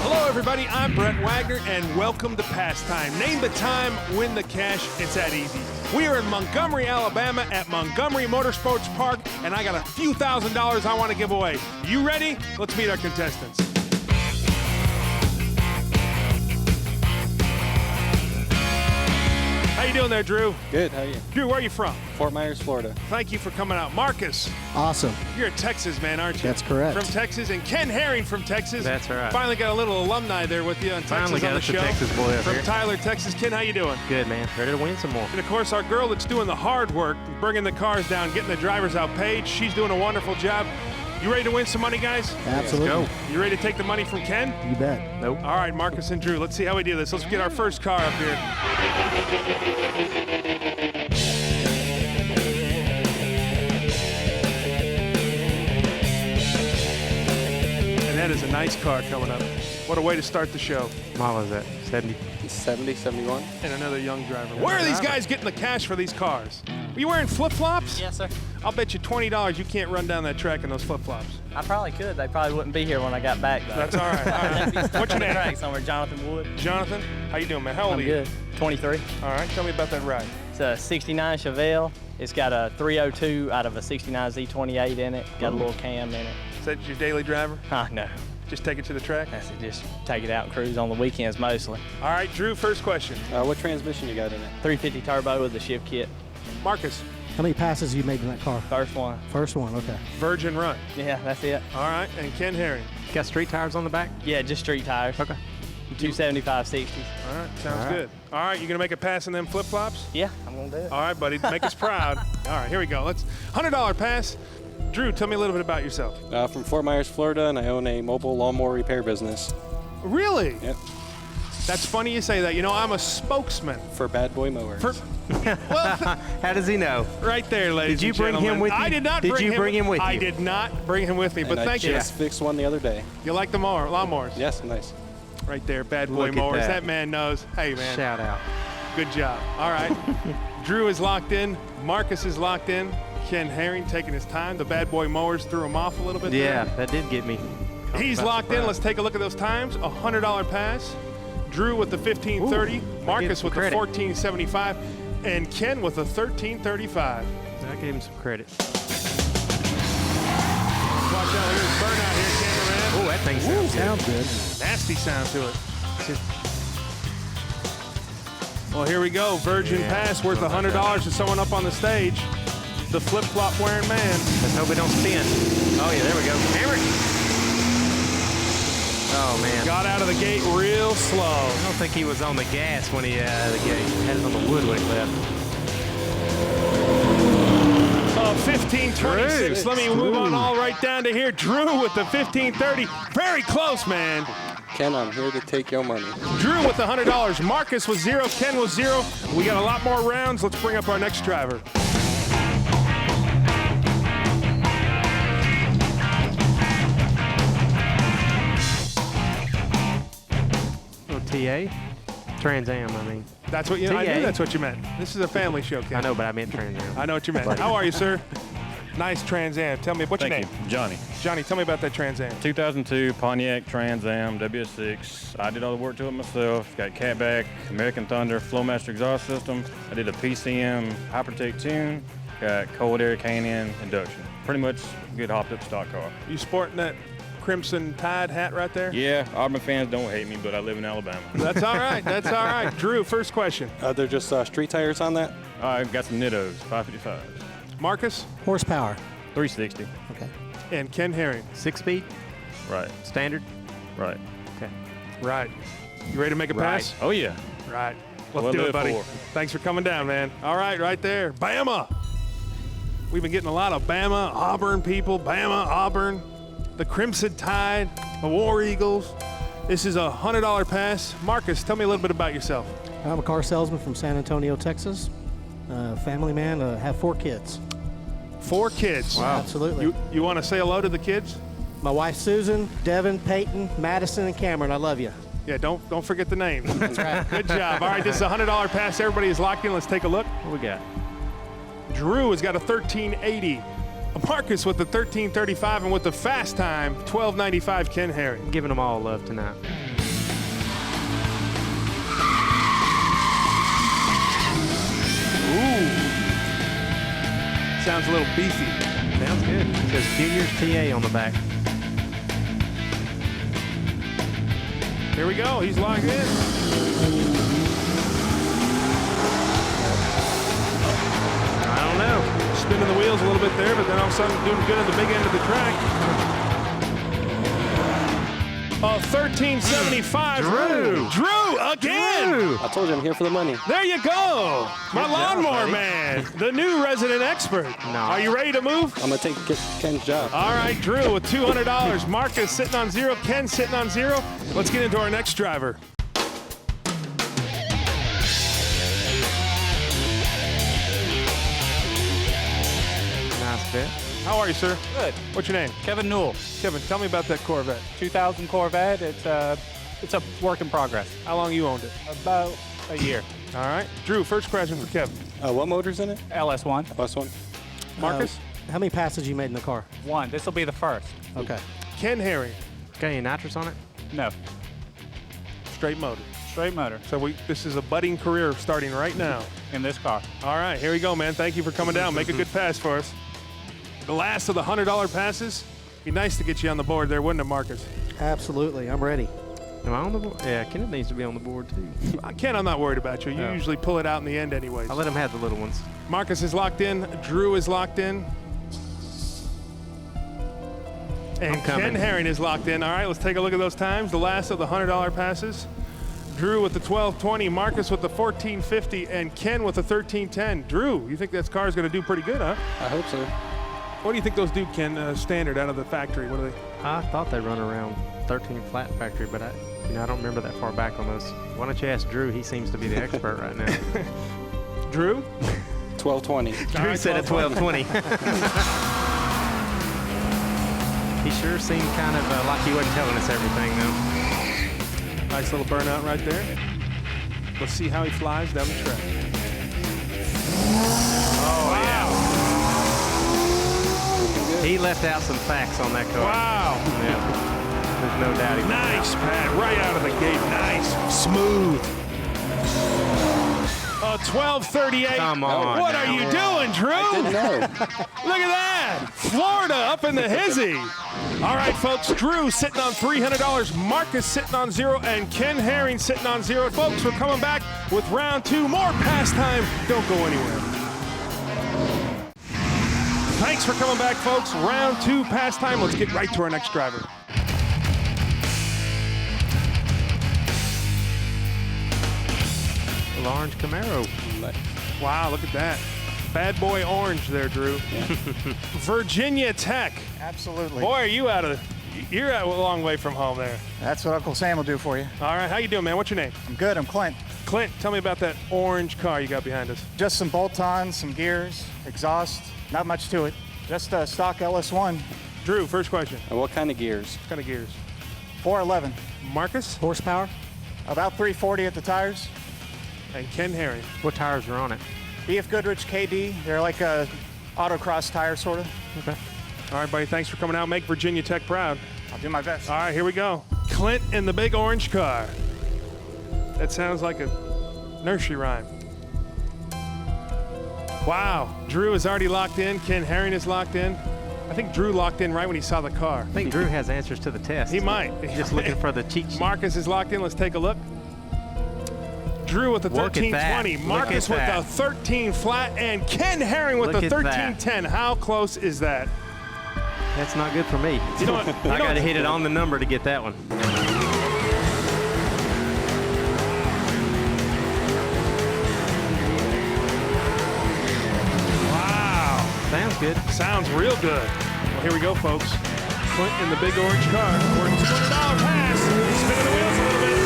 Hello, everybody. I'm Brett Wagner, and welcome to Pastime. Name the time, win the cash. It's that easy. We are in Montgomery, Alabama at Montgomery Motorsports Park, and I got a few $1,000s I want to give away. You ready? Let's meet our contestants. How you doing there, Drew? Good, how are you? Drew, where are you from? Fort Myers, Florida. Thank you for coming out. Marcus. Awesome. You're a Texas man, aren't you? That's correct. From Texas, and Ken Herring from Texas. That's right. Finally got a little alumni there with you on Finally Texas on the got us a show. Texas boy up From here. Tyler, Texas. Ken, how you doing? Good, man. Ready to win some more. And of course, our girl that's doing the hard work, bringing the cars down, getting the drivers out, Paige. She's doing a wonderful job. You ready to win some money, guys? Absolutely. Let's go. You ready to take the money from Ken? You bet. Nope. All right, Marcus and Drew, let's see how we do this. Let's get our first car up here. And that is a nice car coming up. What a way to start the show. Model is that? 70. 70, 71. And another young driver. Where are these guys getting the cash for these cars? Are you wearing flip-flops? Yes, sir. I'll bet you $20 you can't run down that track in those flip-flops. I probably could. They probably wouldn't be here when I got back, though. That's all right. All right. What's your name? Track somewhere, Jonathan Wood. Jonathan, how you doing, man? How old I'm are you? good. 23. All right, tell me about that ride. It's a 69 Chevelle. It's got a 302 out of a 69 Z28 in it. Got a little cam in it. Is that your daily driver? No. Just take it to the track? That's it. Just take it out and cruise on the weekends mostly. All right, Drew, first question. What transmission you got in it? 350 turbo with the shift kit. Marcus, How many passes you made in that car? First one. First one, okay. Virgin Run. Yeah, that's it. All right, and Ken Herring. Got street tires on the back? Yeah, just street tires. Okay. 275 60s. All right, sounds All right. good. All right, you gonna make a pass in them flip-flops? Yeah, I'm gonna do it. All right, buddy, make us proud. All right, here we go. Let's $100 pass. Drew, tell me a little bit about yourself. From Fort Myers, Florida, and I own a mobile lawnmower repair business. Really? Yep. That's funny you say that. You know, I'm a spokesman. For Bad Boy Mowers. Well, How does he know? right there, ladies Did you and bring him gentlemen. with you? I did not Did you bring him with I you? did not bring him with me, but And thank I you. just fixed one the other day. You like the lawnmowers? Yes, nice. Right there, Bad Boy Look at Mowers. that. That man knows. Hey, man. Shout out. Good job. All right. Drew is locked in. Marcus is locked in. Ken Herring taking his time. The Bad Boy Mowers threw him off a little bit Yeah, there. that did get me. He's locked in. Let's take a look at those times. $100 pass. Drew with the 1530. Marcus with the credit. 1475. And Ken with the 1335. I gave him some credit. Watch out. Here's burnout here, cameraman. Oh, that thing sounds good. Sounds good. Nasty sound to it. Well, here we go. Virgin pass worth $100 to someone up on the stage. The flip-flop wearing man. Let's hope it don't spin. Oh, yeah, there we go. Hammer it. Oh, man. Got out of the gate real slow. I don't think he was on the gas when he had it on the wood when he left. 1526. Let me move on all right down to here. Drew with the 1530. Very close, man. Ken, I'm here to take your money. Drew with the $100. Marcus with 0. Ken with 0. We got a lot more rounds. Let's bring up our next driver. Oh, TA? Trans Am, I mean. That's what you. I knew TA. that's what you meant. This is a family show, Ken. I know, but I meant Trans Am. I know what you meant. How are you, sir? Nice Trans Am. Tell me, what's your name? Thank you. Johnny. Johnny, tell me about that Trans Am. 2002 Pontiac Trans Am WS6. I did all the work to it myself. Got catback, American Thunder, Flowmaster exhaust system. I did a PCM Hypertech tune. Got cold air K&N induction. Pretty much good hopped up stock car. You sporting that Crimson Tide hat right there? Yeah, Auburn fans don't hate me, but I live in Alabama. That's all right. That's all right. Drew, first question. They're just street tires on that? I've got some Nittos, 555s. Marcus Horsepower. 360. Okay. and Ken Herring. 6-speed? Right. Standard? Right. Okay. Right. You ready to make a pass? Oh, yeah. Right. What Let's I do it, live buddy. for. Thanks for coming down, man. All right, right there. Bama. We've been getting a lot of Bama, Auburn people. Bama, Auburn, the Crimson Tide, the War Eagles. This is a $100 pass. Marcus, tell me a little bit about yourself. I'm a car salesman from San Antonio, Texas. Family man, have 4 kids. 4 kids. Wow. Absolutely. You want to say hello to the kids? My wife, Susan, Devin, Peyton, Madison, and Cameron, I love you. Yeah, don't forget the name. That's right. Good job. All right, this is a $100 pass. Everybody is locked in. Let's take a look. What we got? Drew has got a 1380. Marcus with the 1335, and with the fast time, 1295, Ken Herring. I'm giving them all love tonight. Ooh. Sounds a little beefy. Sounds good. It says Junior's TA on the back. Here we go. He's locked in. I don't know. Spinning the wheels a little bit there, but then all of a sudden doing good at the big end of the track. 1375. Drew again. I told you I'm here for the money. There you go. My lawnmower man, the new resident expert. No. Are you ready to move? I'm going to take Ken's job. All right, Drew with $200. Marcus sitting on 0. Ken sitting on 0. Let's get into our next driver. Nice bit. How are you, sir? Good. What's your name? Kevin Newell, Kevin, tell me about that Corvette. 2000 Corvette. It's a work in progress. How long you owned it? About a year. All right. Drew, first question for Kevin. What motor's in it? LS1. Last one. Marcus? How many passes you made in the car? 1. This will be the first. Okay. Ken Herring, Got any nitrous on it? No. straight motor. Straight motor So this is a budding career starting right now. in this car. All right, here we go, man. Thank you for coming down. Make a good pass for us. The last of the $100 passes. Be nice to get you on the board there, wouldn't it, Marcus? Absolutely. I'm ready. Am I on the board? Yeah, Kenneth needs to be on the board too. Ken, I'm not worried about you. You Oh. usually pull it out in the end anyways. I'll let him have the little ones. Marcus is locked in. Drew is locked in. And I'm coming. Ken Herring is locked in. All right, let's take a look at those times. The last of the $100 passes. Drew with the 1220, Marcus with the 1450, and Ken with the 1310. Drew, you think that car is going to do pretty good, huh? I hope so. What do you think those do, Ken, standard out of the factory? What are they? I thought they run around 13 flat factory, but I don't remember that far back on those. Why don't you ask Drew? He seems to be the expert right now. Drew? 1220. Drew said at 1220. He sure seemed kind of like he wasn't telling us everything, though. Nice little burnout right there. Let's see how he flies down the track. Oh, wow. He left out some facts on that car. Wow. Yeah. There's no doubt he left it out. Nice, Pat. Right out of the gate. Nice. Smooth. 1238. Come on What now. are you doing, Drew? Didn't know. Look at that. Florida up in the hizzy. All right, folks. Drew sitting on $300. Marcus sitting on 0. And Ken Herring sitting on 0. Folks, we're coming back with round 2. More pastime. Don't go anywhere. Thanks for coming back, folks. Round 2 pastime. Let's get right to our next driver. Little orange Camaro. Wow, look at that. Bad boy orange there, Drew. Virginia Tech. Absolutely. Boy, are you you're a long way from home there. That's what Uncle Sam will do for you. All right, how you doing, man? What's your name? I'm good. I'm Clint. Clint, tell me about that orange car you got behind us. Just some bolt-ons, some gears, exhaust. Not much to it. Just a stock LS1. Drew, first question. And what kind of gears? What kind of gears? 411. Marcus Horsepower? About 340 at the tires. and Ken Herring. What tires are on it? BF Goodrich KD. They're like a autocross tire, sort of. Okay. All right, buddy, thanks for coming out. Make Virginia Tech proud. I'll do my best. All right, here we go. Clint in the big orange car. That sounds like a nursery rhyme. Wow, Drew is already locked in. Ken Herring is locked in. I think Drew locked in right when he saw the car. I think Drew has answers to the test. He might. Just looking for the cheat sheet. Marcus is locked in. Let's take a look. Drew with the Look at that. 1320. Look Marcus at with that. the 13 flat, and Ken Herring with Look the at that. 1310. How close is that? That's not good for me. You know what? I got to hit it on the number to get that one. Wow. Sounds good. Sounds real good. Well, here we go, folks. Clint in the big orange car. We're at $200 pass. Spinning the wheels a little bit.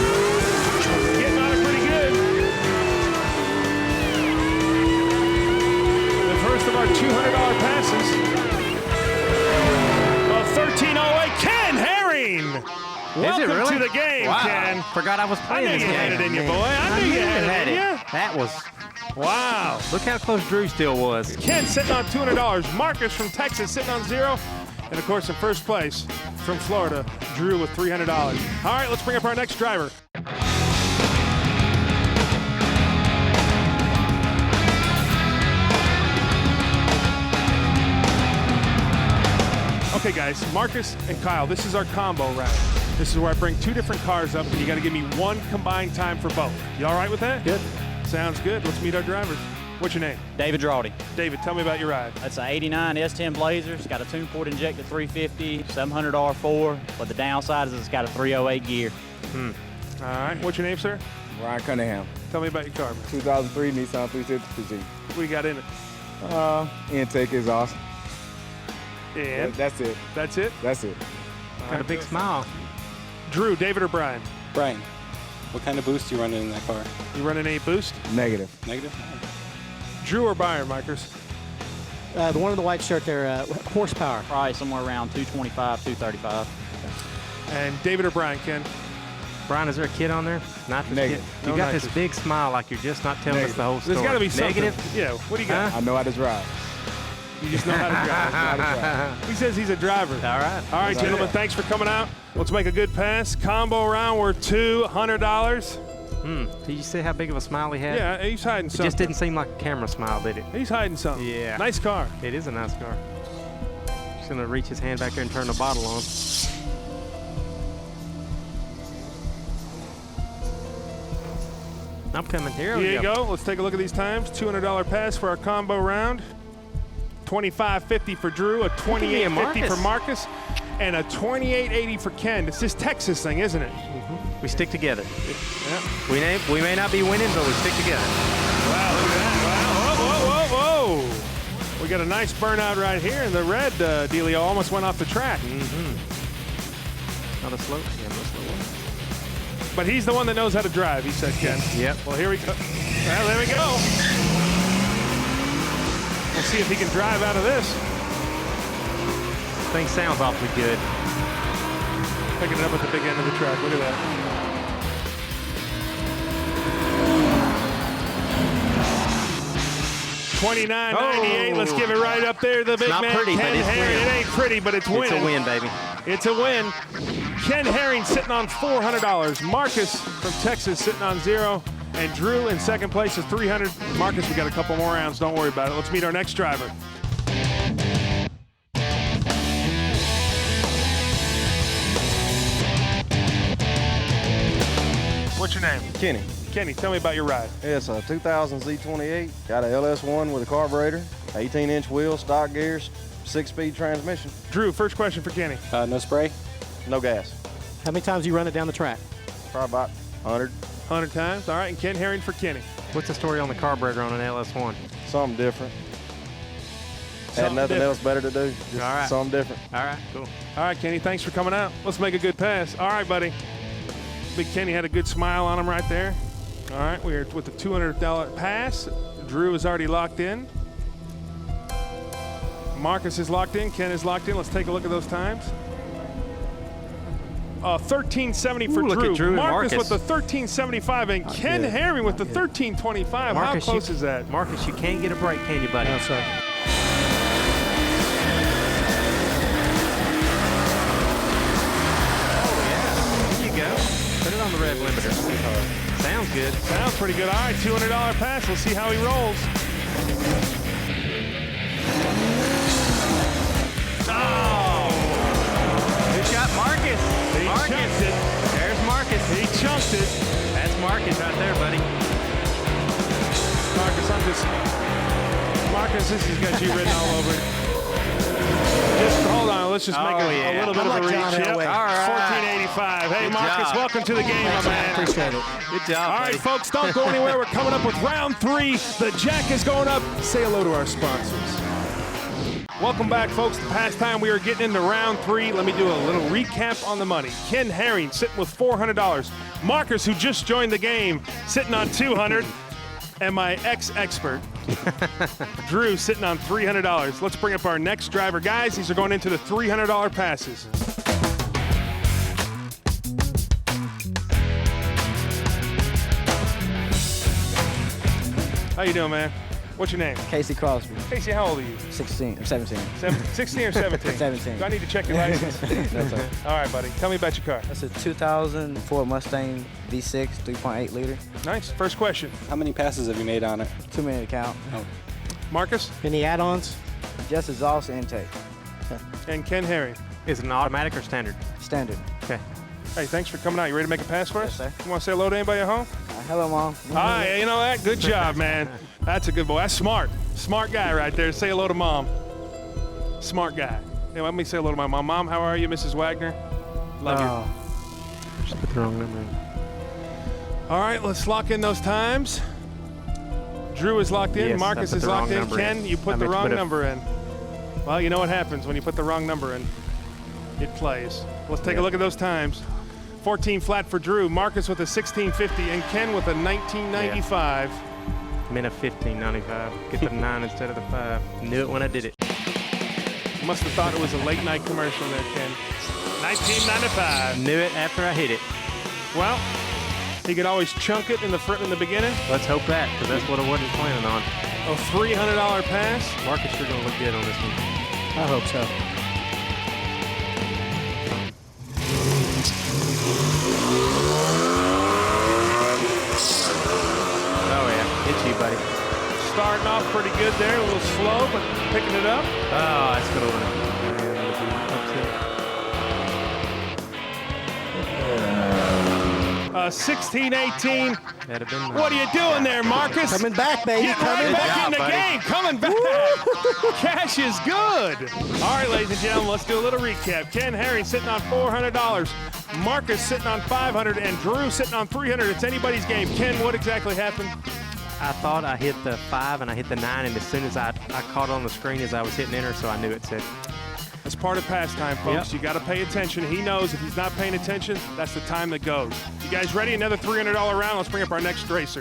Getting on it pretty good. The first of our $200 passes. 1308, Ken Herring. Welcome really? to the game, Wow. Ken. Forgot I was I playing knew this you game. had it in you, boy. I knew you had it in you. That was, Wow. look how close Drew still was. Ken sitting on $200. Marcus from Texas sitting on 0. And of course, in first place from Florida, Drew with $300. All right, let's bring up our next driver. Okay, guys, Marcus and Kyle, this is our combo round. This is where I bring 2 different cars up, and you got to give me 1 combined time for both. You all right with that? Good. Sounds good. Let's meet our drivers. What's your name? David Drawdy. David, tell me about your ride. That's an 89 S10 Blazer. It's got a tune-port injected 350, 700 R4, but the downside is it's got a 308 gear. All right, what's your name, sir? Ryan Cunningham, Tell me about your car. 2003 Nissan 350Z. What do you got in it? Intake is awesome. And That's it. that's it? That's it. Got a big smile. Drew, David, or Brian? Brian, what kind of boost you running in that car? You running any boost? Negative. Negative? Drew or Brian, Marcus? The one in the white shirt there, horsepower. Probably somewhere around 225, 235. And David or Brian, Ken? Brian, is there a kid on there? Nitrous Negative. kid? You No got nitrous. this big smile like you're just not telling us the whole story. There's got to be something. Negative? Yeah, what do you got? I know how to drive. You just know how to drive. He says he's a driver. All right. All right, gentlemen, thanks for coming out. Let's make a good pass. Combo round, we're $200. Did you see how big of a smile he had? Yeah, he's hiding It something. just didn't seem like a camera smile, did it? He's hiding something. Yeah. Nice car. It is a nice car. Just gonna reach his hand back there and turn the bottle on. I'm coming. Here we Here you go. Let's take a look at these times. $200 pass for our combo round. $25.50 for Drew, a $28.50 for Marcus, and a $28.80 for Ken. It's this Texas thing, isn't it? We stick together. Yeah. We may not be winning, but we stick together. Wow, look at that. Wow. Whoa, whoa, whoa, whoa. We got a nice burnout right here, and the red dealio almost went off the track. Not a slow. Yeah, not a slow one. But he's the one that knows how to drive, he said, Ken. Yep. Well, here we go. Well, there we go. We'll see if he can drive out of this. Thing sounds awfully good. Picking it up at the big end of the track. Look at that. $29.98. Let's give it right up there. The big not man, pretty, but Ken it's Herring. winning. It ain't pretty, but it's winning. It's a win, baby. It's a win. Ken Herring sitting on $400. Marcus from Texas sitting on 0. And Drew in second place is $300. Marcus, we got a couple more rounds. Don't worry about it. Let's meet our next driver. What's your name? Kenny. Kenny, tell me about your ride. It's a 2000 Z28. Got a LS1 with a carburetor, 18-inch wheels, stock gears, 6-speed transmission. Drew, first question for Kenny. No spray? No gas. How many times you run it down the track? Probably about 100. 100 times. All right, and Ken Herring for Kenny. What's the story on the carburetor on an LS1? Something different. Something Had nothing different. else better to do. Just All right. something different. All right, cool. All right, Kenny, thanks for coming out. Let's make a good pass. All right, buddy. Big Kenny had a good smile on him right there. All right, we're with the $200 pass. Drew is already locked in. Marcus is locked in. Ken is locked in. Let's take a look at those times. 1370 for Ooh, look Drew. at Drew and Marcus Marcus. with the 1375, and Ken good. Herring with the 1325. How close is that? Marcus, you can't get a break, can you, buddy? No, sir. There you go. Put it on the rev limiter. Sounds good. Sounds pretty good. All right, $200 pass. We'll see how he rolls. Oh! Good shot, Marcus. He chunked it. There's Marcus. He chunked it. That's Marcus right there, buddy. Marcus, this has got you written all over it. Just hold on. Let's just make a little bit of a reach. Yep. Elway. All right. $14.85. Hey, Good Marcus, job. welcome to the game, my man. Appreciate it. Good job, All right, folks, don't go anywhere. We're coming up with round 3. The jack is going up. Say hello to our sponsors. Welcome back, folks, to Pastime. We are getting into round 3. Let me do a little recap on the money. Ken Herring sitting with $400. Marcus, who just joined the game, sitting on $200. And my ex-expert, Drew, sitting on $300. Let's bring up our next driver. Guys, these are going into the $300 passes. How you doing, man? What's your name? Casey Crosby. Casey, how old are you? 16 or 17. 16 or 17? 17. Do I need to check your license? No, sir. All right, buddy. Tell me about your car. That's a 2000 Ford Mustang V6, 3.8 liter. Nice. First question. How many passes have you made on it? Too many to count. Oh. Marcus? Any add-ons? Just exhaust intake. And Ken Herring. Is it an automatic or standard? Standard. Okay. Hey, thanks for coming out. You ready to make a pass for us? Yes, sir. You want to say hello to anybody at home? Hello, Mom. Hi, you know that? Good job, man. That's a good boy. That's smart. Smart guy right there. Say hello to Mom. Smart guy. Hey, let me say hello to my mom. Mom, how are you, Mrs. Wagner? Love you. Just put the wrong number in. All right, let's lock in those times. Drew is locked in. Yes, Marcus I put is the locked wrong in. number Ken, in. you put I the meant to wrong put a- number in. Well, you know what happens when you put the wrong number in. It plays. Let's take a look at those times. 14 flat for Drew. Marcus with a 1650 and Ken with a 1995. I'm in a 1595. Get the 9 instead of the 5. Knew it when I did it. Must have thought it was a late night commercial there, Ken. 1995. Knew it after I hit it. Well, he could always chunk it in the beginning. Let's hope that, because that's what I wasn't planning on. A $300 pass. Marcus, you're going to look good on this one. I hope so. Oh, yeah. It's you, buddy. Starting off pretty good there, a little slow, but picking it up. Oh, that's going to upset. 16-18. That'd have been What are you doing there, Marcus? Coming back, baby. Getting right Coming back back. in the game. Coming back. Cash is good. All right, ladies and gentlemen, let's do a little recap. Ken Herring sitting on $400. Marcus sitting on $500, and Drew sitting on $300. It's anybody's game. Ken, what exactly happened? I thought I hit the 5 and I hit the 9, and as soon as I caught it on the screen as I was hitting enter, so I knew it said. That's part of pastime, folks. Yep. You got to pay attention. He knows if he's not paying attention, that's the time that goes. You guys ready? Another $300 round. Let's bring up our next racer.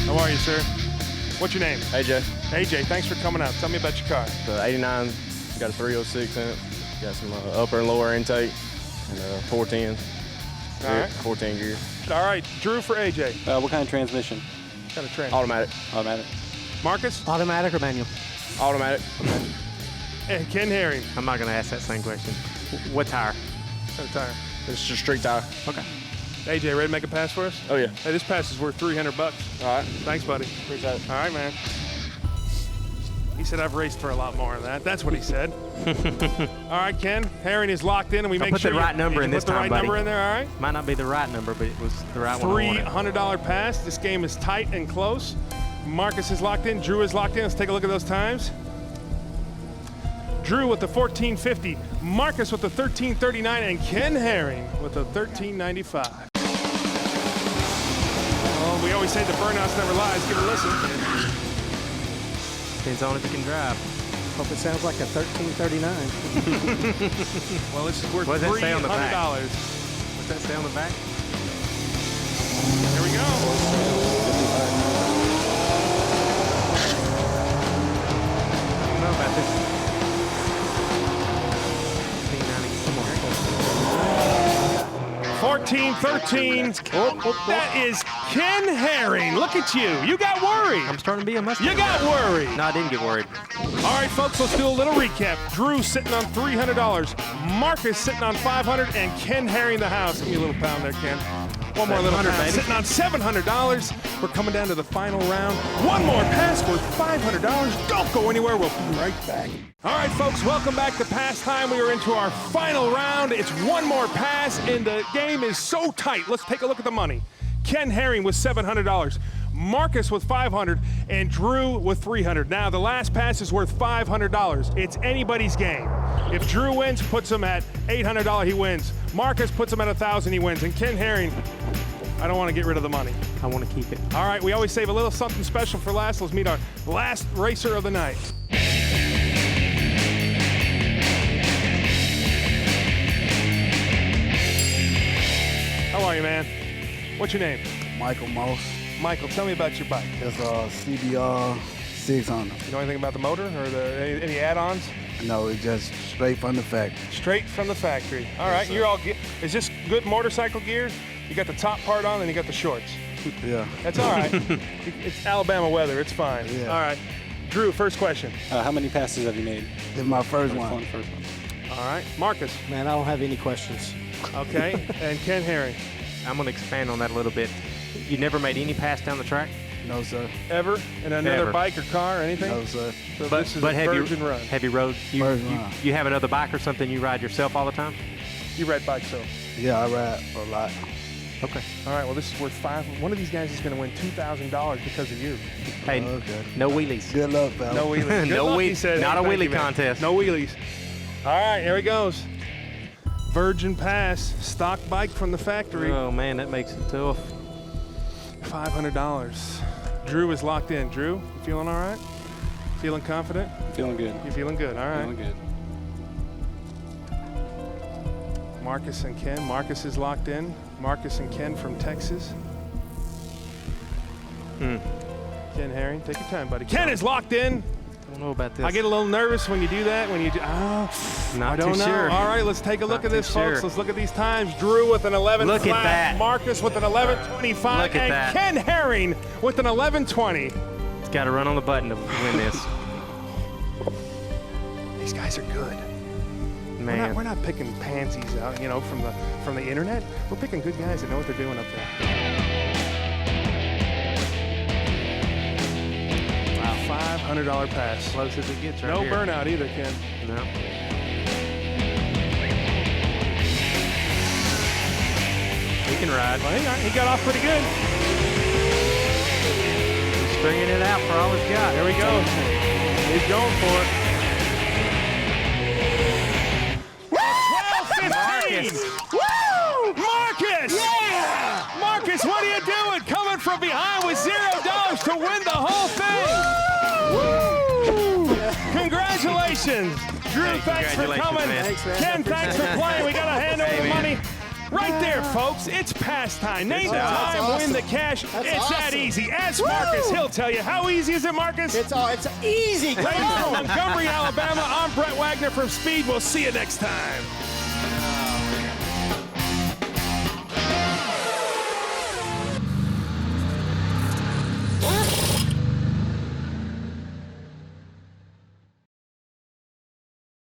How are you, sir? What's your name? AJ. AJ, thanks for coming out. Tell me about your car. The 89, got a 306 in it. Got some upper and lower intake, and 410. All right. 14 gear. All right, Drew for AJ. What kind of transmission? What kind of train? Automatic. Automatic. Marcus? Automatic or manual? Automatic. And Ken Herring. I'm not going to ask that same question. What tire? What kind of tire? It's just street tire. Okay. AJ, ready to make a pass for us? Oh, yeah. Hey, this pass is worth $300. All right. Thanks, buddy. Appreciate it. All right, man. He said I've raced for a lot more than that. That's what he said. All right, Ken. Herring is locked in, and we I'll make put sure the right number in this put the time, right buddy. number in there. All right. Might not be the right number, but it was the right one. I wanted. $300 pass. This game is tight and close. Marcus is locked in. Drew is locked in. Let's take a look at those times. Drew with the 1450, Marcus with the 1339, and Ken Herring with the 1395. Well, we always say the burnouts never lies. Give it a listen. Depends on if you can drive. Hope it sounds like a 1339. Well, this is worth What does that say on the back? $300. What's that say on the back? Here we go. I don't know about this. 14-13. That is Ken Herring. Look at you. You got worried. I'm starting to be a Mustang. You got worried. No, I didn't get worried. All right, folks, let's do a little recap. Drew sitting on $300. Marcus sitting on $500. And Ken Herring the house. Give me a little pound there, Ken. One more little pound. baby. Sitting on $700. We're coming down to the final round. One more pass worth $500. Don't go anywhere. We'll be right back. All right, folks, welcome back to Pastime. We are into our final round. It's one more pass, and the game is so tight. Let's take a look at the money. Ken Herring with $700. Marcus with $500, and Drew with $300. Now, the last pass is worth $500. It's anybody's game. If Drew wins, puts him at $800, he wins. Marcus puts him at $1,000, he wins. And Ken Herring, I don't want to get rid of the money. I want to keep it. All right, we always save a little something special for last. Let's meet our last racer of the night. How are you, man? What's your name? Michael Moss. Michael, tell me about your bike. It's a CBR 600. You know anything about the motor or any add-ons? No, it's just straight from the factory. Straight from the factory. All right, sir. you're all. Is this good motorcycle gear? You got the top part on and you got the shorts. Yeah. That's all right. It's Alabama weather. It's fine. Yeah. All right. Drew, first question. How many passes have you made? This is my first one. First one. All right. Marcus. Man, I don't have any questions. Okay. And Ken Herring. I'm going to expand on that a little bit. You never made any pass down the track? No, sir. Ever? In another Ever. bike or car or anything? No, sir. So But, this is but a virgin run. have you rode? Virgin run. You have another bike or something you ride yourself all the time? You ride bikes, so. Yeah, I ride a lot. Okay. All right. Well, this is worth one of these guys is going to win $2,000 because of you. Hey, Okay. no wheelies. Good luck, pal. No wheelies. Good No luck, wheel- he said. not a Thank wheelie you, man. contest. No wheelies. All right. Here he goes. Virgin Pass, stock bike from the factory. Oh, man, that makes it tough. $500. Drew is locked in. Drew, you feeling all right? Feeling confident? Feeling good. You're feeling good. All right. Feeling good. Marcus and Ken. Marcus is locked in. Marcus and Ken from Texas. Ken Herring, take your time, buddy. Ken is locked in. I don't know about this. I get a little nervous when you do that. When you do, Not I don't too know. sure. All right, let's take a look Not at this, too folks. sure. Let's look at these times. Drew with an 11 Look at flat. that. Marcus with an 11:25, Look at and that. Ken Herring with an 11:20. It's got to run on the button to win this. These guys are good. Man. We're not picking pansies out, you know, from the internet. We're picking good guys that know what they're doing up there. Wow, $500 pass. Close as it gets right No here. burnout either, Ken. No. He can ride. Well, he got off pretty good. He's stringing it out for all he's got. Here we go. He's going for it. 12-15. Woo! Marcus! Yeah! Marcus, what are you doing? Coming from behind with $0 to win the whole thing. Woo! Congratulations. Drew, thanks for congratulations, coming. man. Thanks, man. Ken, thanks for playing. We got to hand over Hey, the man. money. Right there, folks. It's pastime. Name the That's time, win awesome. the cash. That's It's that awesome. easy. Ask Marcus. He'll tell you. How easy is it, Marcus? It's easy. Come Ladies from on. Montgomery, Alabama, I'm Brett Wagner from Speed. We'll see you next time.